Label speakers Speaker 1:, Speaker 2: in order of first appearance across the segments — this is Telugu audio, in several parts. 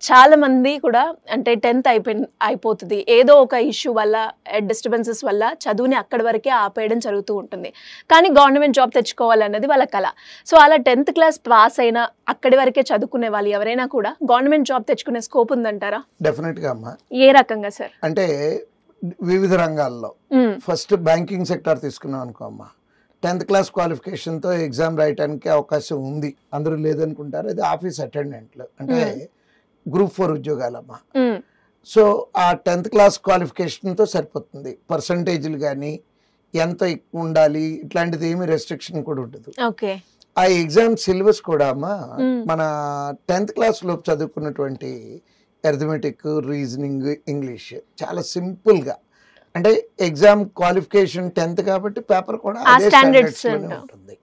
Speaker 1: చాలా మంది కూడా అంటే 10th అయిపోతుంది, ఏదో ఒక ఇష్యూ వల్ల, డిస్టర్బెన్సెస్ వల్ల చదువుని అక్కడి వరకే ఆపేయడం జరుగుతూ ఉంటుంది. కానీ గవర్నమెంట్ జాబ్ తెచ్చుకోవాలన్నది వాళ్ళ కళ. సో అలా 10th క్లాస్ పాస్ అయినా అక్కడి వరకే చదువుకునే వాళ్ళు ఎవరైనా కూడా గవర్నమెంట్ జాబ్ తెచ్చుకునే స్కోప్ ఉందంటారా?
Speaker 2: డెఫినెట్గా అమ్మా.
Speaker 1: ఏ రకంగా సార్?
Speaker 2: అంటే వివిధ రంగాల్లో ఫస్ట్ బ్యాంకింగ్ సెక్టార్ తీసుకున్నాం అనుకో అమ్మా, 10th క్లాస్ క్వాలిఫికేషన్తో ఎగ్జామ్ రాయడానికి అవకాశం ఉంది. అందరూ లేదనుకుంటారు. అది ఆఫీస్ అటెండెంట్లు అంటే గ్రూప్ 4 ఉద్యోగాలమ్మా. సో ఆ 10th క్లాస్ క్వాలిఫికేషన్తో సరిపోతుంది. పర్సంటేజ్లు కానీ ఎంత ఎక్కువ ఉండాలి ఇట్లాంటిది ఏమి రెస్ట్రిక్షన్ కూడా ఉండదు. ఆ ఎగ్జామ్ సిలబస్ కూడా అమ్మా మన 10th క్లాస్ లోపు చదువుకున్నటువంటి అర్థమెటిక్, రీజనింగ్, ఇంగ్లీష్ చాలా సింపుల్గా, అంటే ఎగ్జామ్ క్వాలిఫికేషన్ 10th కాబట్టి పేపర్ కూడా అదే స్టాండర్డ్స్లోనే ఉంటుంది.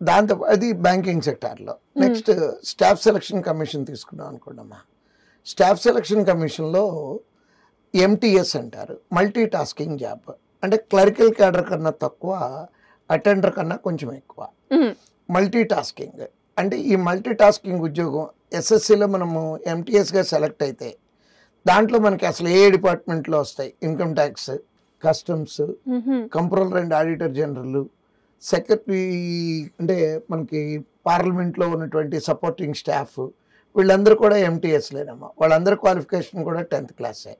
Speaker 2: దాంతో అది బ్యాంకింగ్ సెక్టార్లో. నెక్స్ట్ స్టాఫ్ సెలక్షన్ కమిషన్ తీసుకున్నాం అనుకోండమ్మా. స్టాఫ్ సెలక్షన్ కమిషన్లో ఎంటీఎస్ అంటారు, మల్టీ టాస్కింగ్ జాబ్. అంటే క్లరికల్ క్యాడర్ కన్నా తక్కువ, అటెండర్ కన్నా కొంచెం ఎక్కువ. మల్టీ టాస్కింగ్ అంటే ఈ మల్టీ టాస్కింగ్ ఉద్యోగం ఎస్ఎస్సిలో మనము ఎంటీఎస్గా సెలెక్ట్ అయితే దాంట్లో మనకి అసలు ఏ డిపార్ట్మెంట్లో వస్తాయి, income tax, customs, controller and auditor general, secretary, అంటే మనకి పార్లమెంట్లో ఉన్నటువంటి సపోర్టింగ్ స్టాఫ్, వీళ్ళందరూ కూడా ఎంటీఎస్ లేనమ్మా. వాళ్ళందరి క్వాలిఫికేషన్ కూడా 10th క్లాసే.